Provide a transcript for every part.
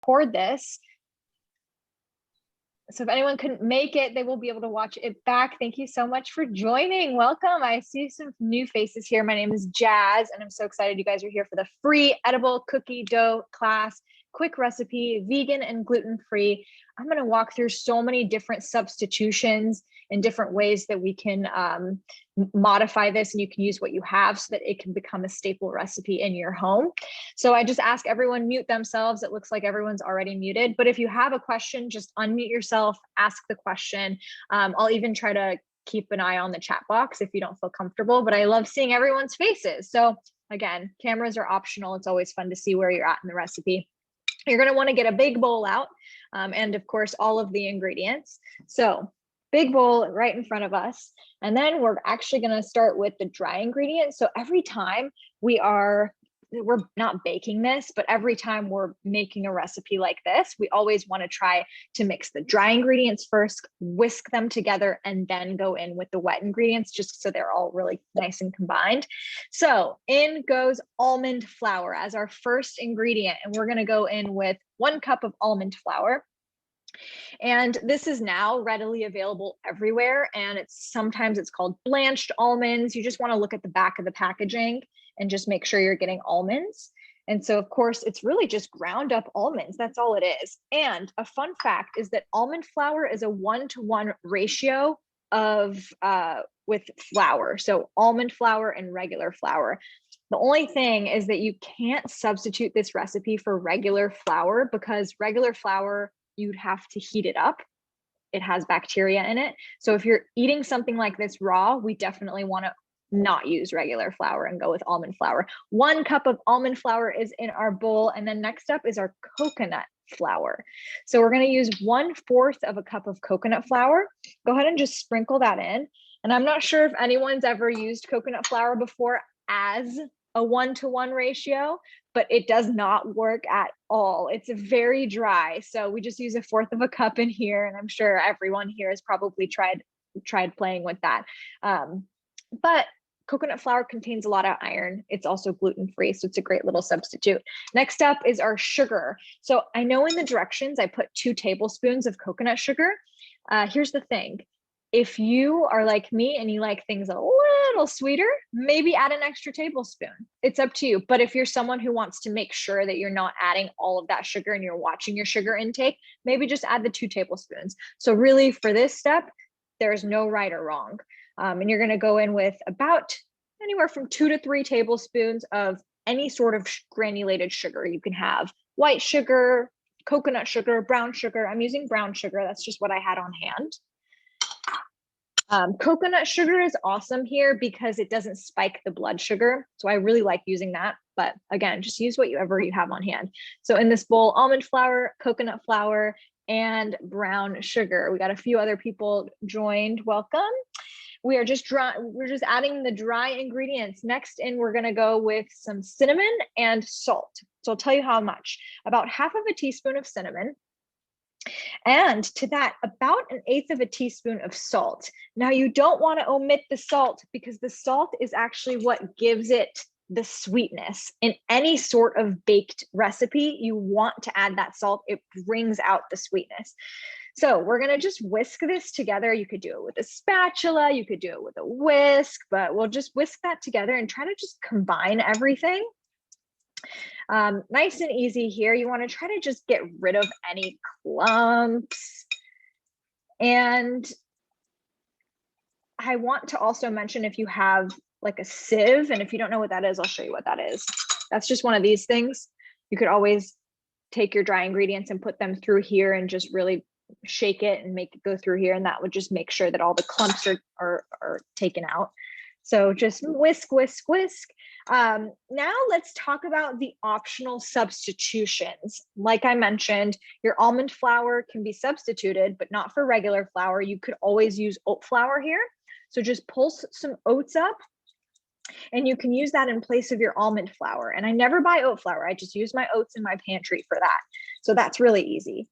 record this. So if anyone couldn't make it, they will be able to watch it back. Thank you so much for joining. Welcome. I see some new faces here. My name is Jazz, and I'm so excited you guys are here for the free edible cookie dough class, quick recipe, vegan and gluten-free. I'm going to walk through so many different substitutions and different ways that we can modify this, and you can use what you have so that it can become a staple recipe in your home. So I just ask everyone mute themselves. It looks like everyone's already muted, but if you have a question, just unmute yourself, ask the question. I'll even try to keep an eye on the chat box if you don't feel comfortable, but I love seeing everyone's faces. So again, cameras are optional. It's always fun to see where you're at in the recipe. You're going to want to get a big bowl out, and of course, all of the ingredients. So big bowl right in front of us. And then we're actually going to start with the dry ingredients. So every time we're not baking this, but every time we're making a recipe like this, we always want to try to mix the dry ingredients first, whisk them together, and then go in with the wet ingredients, just so they're all really nice and combined. So in goes almond flour as our first ingredient. And we're going to go in with 1 cup of almond flour. And this is now readily available everywhere. And sometimes it's called blanched almonds. You just want to look at the back of the packaging and just make sure you're getting almonds. And so of course, it's really just ground up almonds. That's all it is. And a fun fact is that almond flour is a 1-to-1 ratio of with flour. So almond flour and regular flour. The only thing is that you can't substitute this recipe for regular flour, because regular flour, you'd have to heat it up. It has bacteria in it. So if you're eating something like this raw, we definitely want to not use regular flour and go with almond flour. 1 cup of almond flour is in our bowl. And then next up is our coconut flour. So we're going to use 1/4 of a cup of coconut flour. Go ahead and just sprinkle that in. And I'm not sure if anyone's ever used coconut flour before as a 1-to-1 ratio, but it does not work at all. It's very dry. So we just use 1/4 of a cup in here. And I'm sure everyone here has probably tried playing with that. But coconut flour contains a lot of iron. It's also gluten-free, so it's a great little substitute. Next up is our sugar. So I know in the directions, I put 2 tablespoons of coconut sugar. Here's the thing. If you are like me and you like things a little sweeter, maybe add an extra tablespoon. It's up to you. But if you're someone who wants to make sure that you're not adding all of that sugar and you're watching your sugar intake, maybe just add the 2 tablespoons. So really for this step, there's no right or wrong. And you're going to go in with about anywhere from 2 to 3 tablespoons of any sort of granulated sugar. You can have white sugar, coconut sugar, brown sugar. I'm using brown sugar. That's just what I had on hand. Coconut sugar is awesome here because it doesn't spike the blood sugar. So I really like using that. But again, just use whatever you have on hand. So in this bowl, almond flour, coconut flour, and brown sugar. We got a few other people joined. Welcome. We're just adding the dry ingredients. Next in, we're going to go with some cinnamon and salt. So I'll tell you how much. About 1/2 teaspoon of cinnamon. And to that, about 1/8 teaspoon of salt. Now you don't want to omit the salt, because the salt is actually what gives it the sweetness. In any sort of baked recipe, you want to add that salt. It brings out the sweetness. So we're going to just whisk this together. You could do it with a spatula, you could do it with a whisk, but we'll just whisk that together and try to just combine everything. Nice and easy here. You want to try to just get rid of any clumps. And I want to also mention, if you have like a sieve, and if you don't know what that is, I'll show you what that is. That's just one of these things. You could always take your dry ingredients and put them through here and just really shake it and make it go through here. And that would just make sure that all the clumps are taken out. So just whisk, whisk, whisk. Now let's talk about the optional substitutions. Like I mentioned, your almond flour can be substituted, but not for regular flour. You could always use oat flour here. So just pulse some oats up, and you can use that in place of your almond flour. And I never buy oat flour. I just use my oats in my pantry for that. So that's really easy.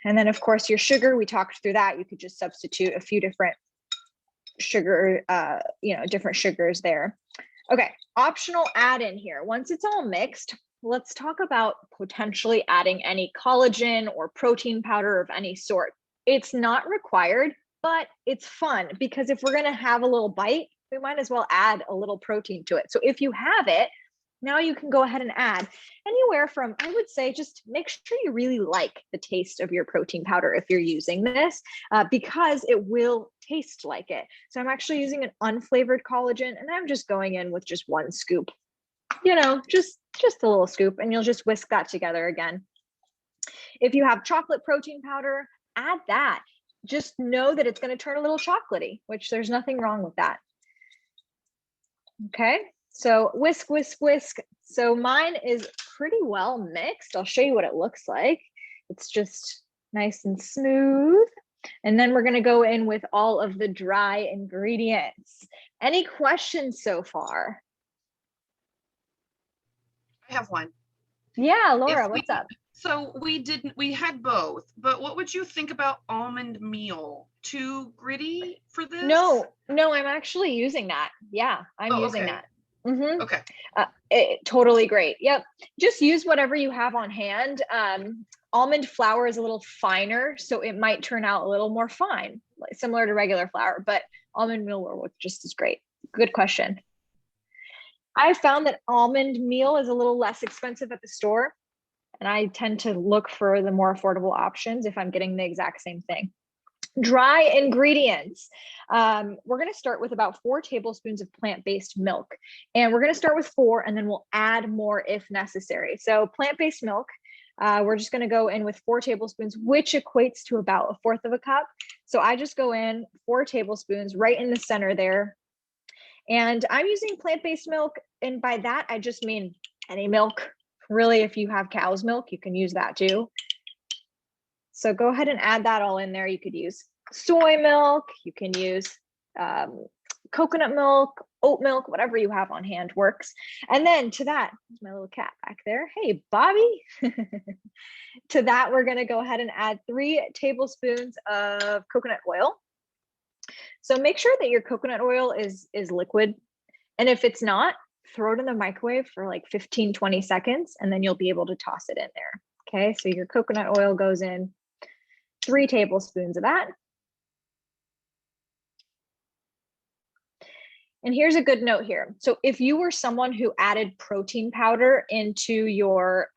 And then of course your sugar, we talked through that. You could just substitute a few different sugar, different sugars there. Okay, optional add in here. Once it's all mixed, let's talk about potentially adding any collagen or protein powder of any sort. It's not required, but it's fun because if we're going to have a little bite, we might as well add a little protein to it. So if you have it, now you can go ahead and add anywhere from, I would say, just make sure you really like the taste of your protein powder if you're using this, because it will taste like it. So I'm actually using an unflavored collagen, and I'm just going in with just one scoop, just a little scoop, and you'll just whisk that together again. If you have chocolate protein powder, add that. Just know that it's going to turn a little chocolatey, which there's nothing wrong with that. Okay, so whisk, whisk, whisk. So mine is pretty well mixed. I'll show you what it looks like. It's just nice and smooth. And then we're going to go in with all of the dry ingredients. Any questions so far? I have one. Yeah, Laura, what's up? So we had both, but what would you think about almond meal? Too gritty for this? No, I'm actually using that. Yeah, I'm using that. Mm-hmm. Okay. Totally great. Yep. Just use whatever you have on hand. Almond flour is a little finer, so it might turn out a little more fine, similar to regular flour, but almond meal will work just as great. Good question. I found that almond meal is a little less expensive at the store, and I tend to look for the more affordable options if I'm getting the exact same thing. Dry ingredients. We're going to start with about 4 tablespoons of plant-based milk, and we're going to start with 4, and then we'll add more if necessary. So plant-based milk, we're just going to go in with 4 tablespoons, which equates to about 1/4 of a cup. So I just go in 4 tablespoons right in the center there. And I'm using plant-based milk, and by that, I just mean any milk. Really, if you have cow's milk, you can use that too. So go ahead and add that all in there. You could use soy milk, you can use coconut milk, oat milk, whatever you have on hand works. And then to that, there's my little cat back there. Hey, Bobby. To that, we're going to go ahead and add 3 tablespoons of coconut oil. So make sure that your coconut oil is liquid. And if it's not, throw it in the microwave for like 15, 20 seconds, and then you'll be able to toss it in there. Okay, so your coconut oil goes in, 3 tablespoons of that. And here's a good note here. So if you were someone who added protein powder into your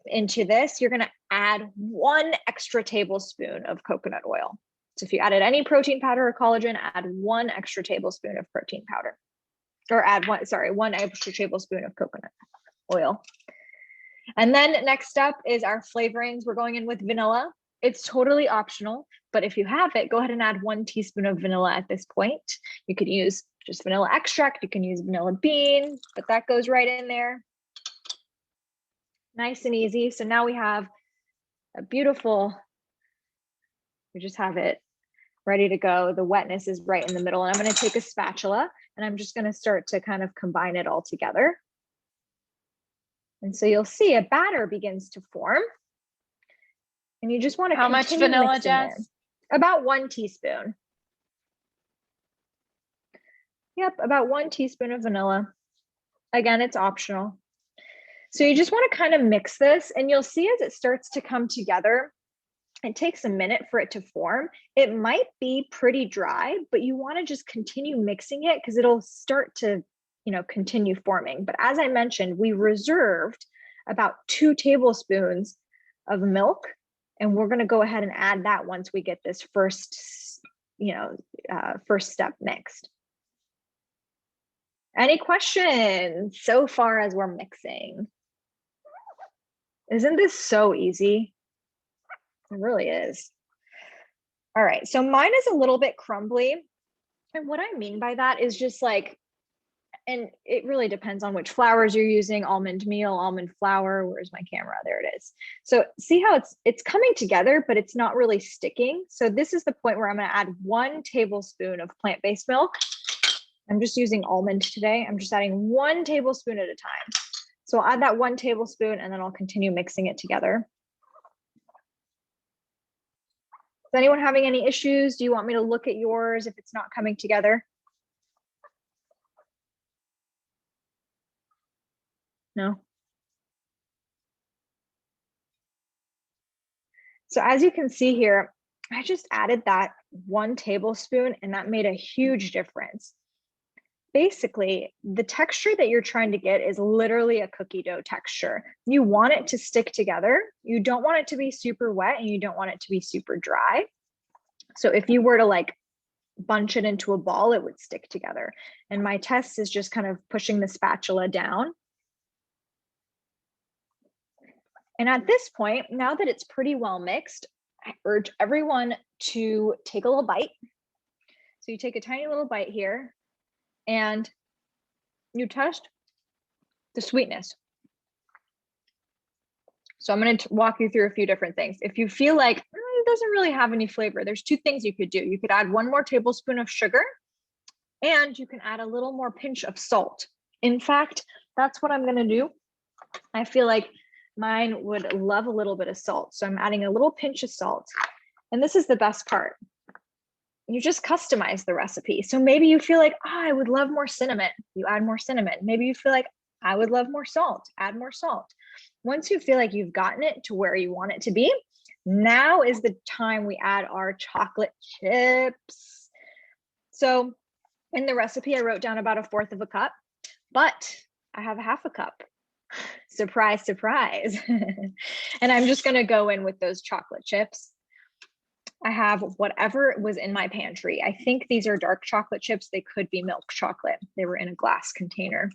into this, you're going to add 1 extra tablespoon of coconut oil. So if you added any protein powder or collagen, add 1 extra tablespoon of protein powder, or add 1 extra tablespoon of coconut oil. And then next up is our flavorings. We're going in with vanilla. It's totally optional, but if you have it, go ahead and add 1 teaspoon of vanilla at this point. You could use just vanilla extract. You can use vanilla bean, but that goes right in there. Nice and easy. So now we have a beautiful, we just have it ready to go. The wetness is right in the middle, and I'm going to take a spatula and I'm just going to start to kind of combine it all together. And so you'll see a batter begins to form. And you just want to How much vanilla, Jess? About 1 teaspoon. Yep, about 1 teaspoon of vanilla. Again, it's optional. So you just want to kind of mix this, and you'll see as it starts to come together, it takes a minute for it to form. It might be pretty dry, but you want to just continue mixing it because it'll start to, continue forming. But as I mentioned, we reserved about 2 tablespoons of milk, and we're going to go ahead and add that once we get this first step mixed. Any questions so far as we're mixing? Isn't this so easy? It really is. All right, so mine is a little bit crumbly. And what I mean by that is just like, and it really depends on which flours you're using, almond meal, almond flour. Where's my camera? There it is. So see how it's coming together, but it's not really sticking. So this is the point where I'm going to add 1 tablespoon of plant-based milk. I'm just using almond today. I'm just adding 1 tablespoon at a time. So I'll add that 1 tablespoon and then I'll continue mixing it together. Is anyone having any issues? Do you want me to look at yours if it's not coming together? No? So as you can see here, I just added that 1 tablespoon and that made a huge difference. Basically, the texture that you're trying to get is literally a cookie dough texture. You want it to stick together. You don't want it to be super wet and you don't want it to be super dry. So if you were to like bunch it into a ball, it would stick together. And my test is just kind of pushing the spatula down. And at this point, now that it's pretty well mixed, I urge everyone to take a little bite. So you take a tiny little bite here and you test the sweetness. So I'm going to walk you through a few different things. If you feel like it doesn't really have any flavor, there's 2 things you could do. You could add 1 more tablespoon of sugar and you can add a little more pinch of salt. In fact, that's what I'm going to do. I feel like mine would love a little bit of salt. So I'm adding a little pinch of salt. And this is the best part. You just customize the recipe. So maybe you feel like, oh, I would love more cinnamon. You add more cinnamon. Maybe you feel like I would love more salt. Add more salt. Once you feel like you've gotten it to where you want it to be, now is the time we add our chocolate chips. So in the recipe, I wrote down about 1/4 of a cup, but I have 1/2 a cup. Surprise, surprise. And I'm just going to go in with those chocolate chips. I have whatever was in my pantry. I think these are dark chocolate chips. They could be milk chocolate. They were in a glass container.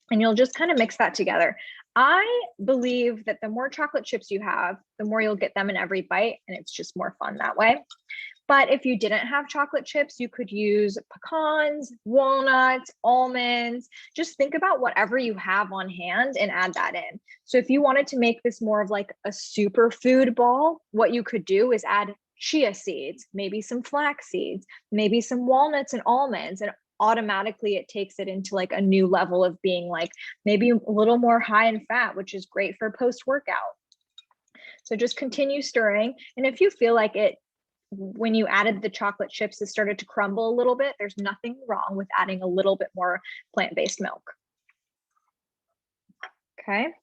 And you'll just kind of mix that together. I believe that the more chocolate chips you have, the more you'll get them in every bite, and it's just more fun that way. But if you didn't have chocolate chips, you could use pecans, walnuts, almonds. Just think about whatever you have on hand and add that in. So if you wanted to make this more of like a superfood ball, what you could do is add chia seeds, maybe some flax seeds, maybe some walnuts and almonds, and automatically it takes it into like a new level of being like maybe a little more high in fat, which is great for post-workout. So just continue stirring. And if you feel like it, when you added the chocolate chips, it started to crumble a little bit, there's nothing wrong with adding a little bit more plant-based milk. Okay.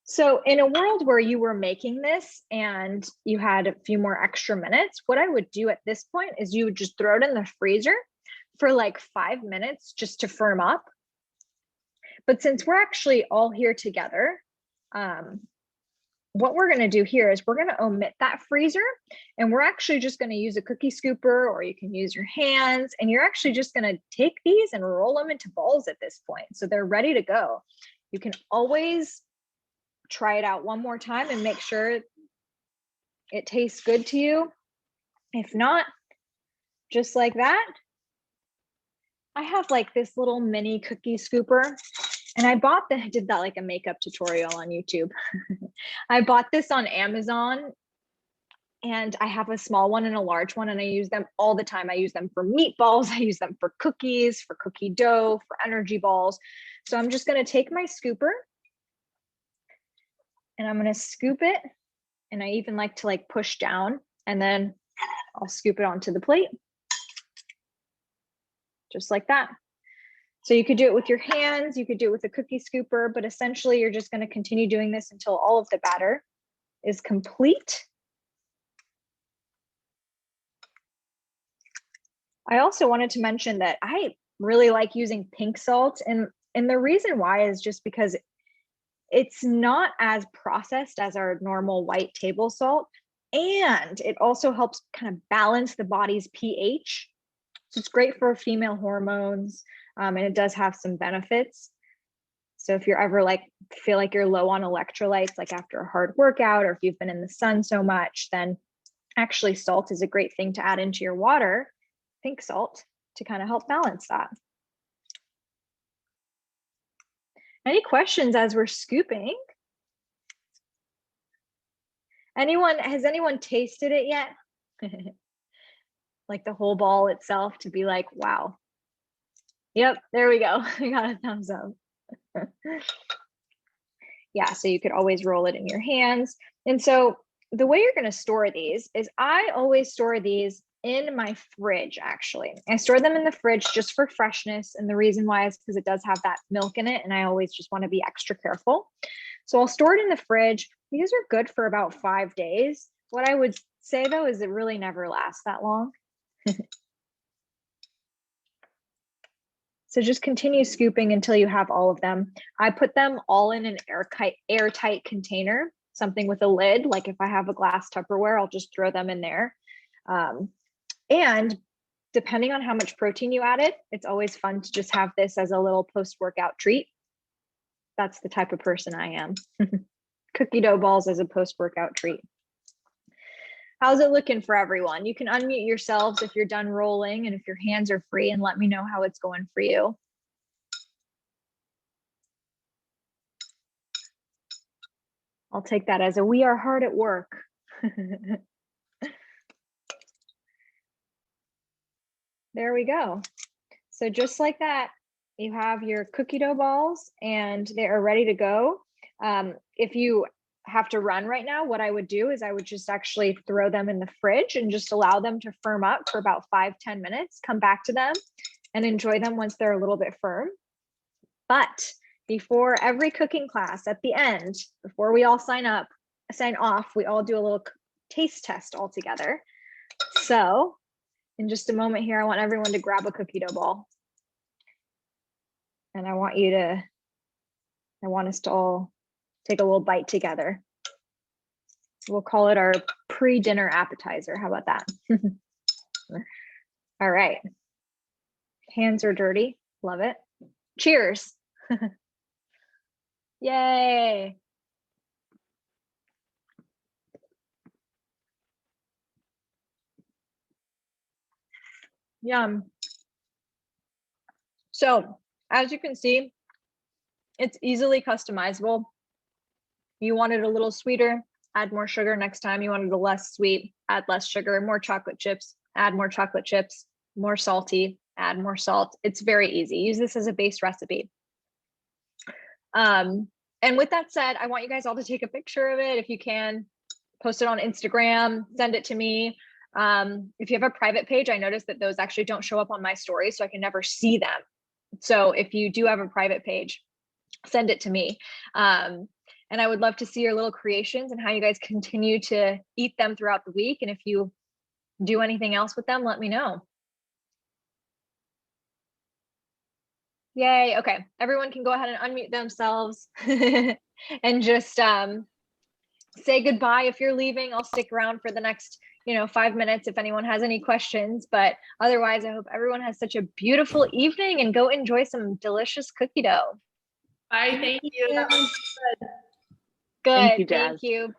So in a world where you were making this and you had a few more extra minutes, what I would do at this point is you would just throw it in the freezer for like 5 minutes just to firm up. But since we're actually all here together, what we're going to do here is we're going to omit that freezer, and we're actually just going to use a cookie scooper, or you can use your hands, and you're actually just going to take these and roll them into balls at this point. So they're ready to go. You can always try it out one more time and make sure it tastes good to you. If not, just like that. I have like this little mini cookie scooper, and I did that like a makeup tutorial on YouTube. I bought this on Amazon, and I have a small one and a large one, and I use them all the time. I use them for meatballs. I use them for cookies, for cookie dough, for energy balls. So I'm just going to take my scooper and I'm going to scoop it. And I even like to like push down, and then I'll scoop it onto the plate. Just like that. So you could do it with your hands, you could do it with a cookie scooper, but essentially you're just going to continue doing this until all of the batter is complete. I also wanted to mention that I really like using pink salt, and the reason why is just because it's not as processed as our normal white table salt, and it also helps kind of balance the body's pH. So it's great for female hormones, and it does have some benefits. So if you're ever like feel like you're low on electrolytes, like after a hard workout, or if you've been in the sun so much, then actually salt is a great thing to add into your water, pink salt, to kind of help balance that. Any questions as we're scooping? Has anyone tasted it yet? Like the whole ball itself, to be like, wow. Yep, there we go. I got a thumbs up. Yeah, so you could always roll it in your hands. And so the way you're going to store these is I always store these in my fridge, actually. I store them in the fridge just for freshness. And the reason why is because it does have that milk in it, and I always just want to be extra careful. So I'll store it in the fridge These are good for about 5 days. What I would say though is it really never lasts that long. So just continue scooping until you have all of them. I put them all in an airtight container, something with a lid. Like if I have a glass Tupperware, I'll just throw them in there. And depending on how much protein you added, it's always fun to just have this as a little post-workout treat. That's the type of person I am. Cookie dough balls as a post-workout treat. How's it looking for everyone? You can unmute yourselves if you're done rolling and if your hands are free, and let me know how it's going for you. I'll take that as a we are hard at work. There we go. So just like that, you have your cookie dough balls and they are ready to go. If you have to run right now, what I would do is I would just actually throw them in the fridge and just allow them to firm up for about 5-10 minutes, come back to them and enjoy them once they're a little bit firm. But before every cooking class at the end, before we all sign off, we all do a little taste test all together. So in just a moment here, I want everyone to grab a cookie dough ball. And I want us to all take a little bite together. We'll call it our pre-dinner appetizer. How about that? All right. Hands are dirty. Love it. Cheers. Yay. Yum. So as you can see, it's easily customizable. You want it a little sweeter, add more sugar next time. You want it a less sweet, add less sugar, more chocolate chips, add more chocolate chips, more salty, add more salt. It's very easy. Use this as a base recipe. And with that said, I want you guys all to take a picture of it if you can, post it on Instagram, send it to me. If you have a private page, I noticed that those actually don't show up on my story, so I can never see them. So if you do have a private page, send it to me. And I would love to see your little creations and how you guys continue to eat them throughout the week. And if you do anything else with them, let me know. Yay. Okay. Everyone can go ahead and unmute themselves and just say goodbye. If you're leaving, I'll stick around for the next 5 minutes if anyone has any questions. But otherwise, I hope everyone has such a beautiful evening and go enjoy some delicious cookie dough. Bye. Thank you. Good. Thank you, Jazz. Thank you.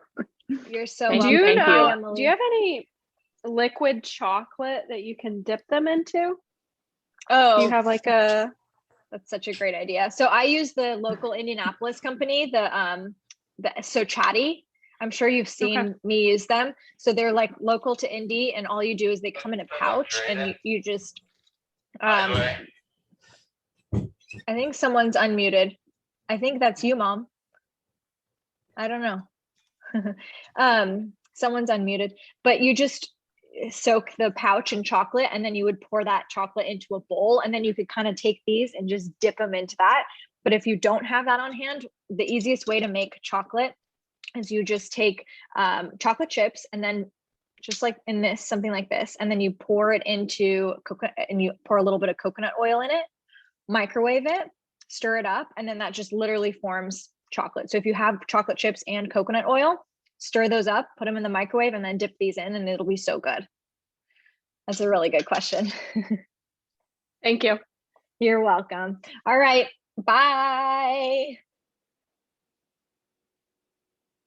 You're so Thank welcome. you. Do you have any liquid chocolate that you can dip them into? Oh, Do you have like a... That's such a great idea. So I use the local Indianapolis company, the So Chatty. I'm sure you've seen me use them. So they're like local to Indy, and all you do is they come in a pouch, and you just. I think someone's unmuted. I think that's you, Mom. I don't know. Someone's unmuted, but you just soak the pouch in chocolate, and then you would pour that chocolate into a bowl, and then you could kind of take these and just dip them into that. But if you don't have that on hand, the easiest way to make chocolate is you just take chocolate chips, and then just like in this, something like this, and then you pour it into coconut, and you pour a little bit of coconut oil in it, microwave it, stir it up, and then that just literally forms chocolate. So if you have chocolate chips and coconut oil, stir those up, put them in the microwave, and then dip these in, and it'll be so good. That's a really good question. Thank you. You're welcome. All right. Bye.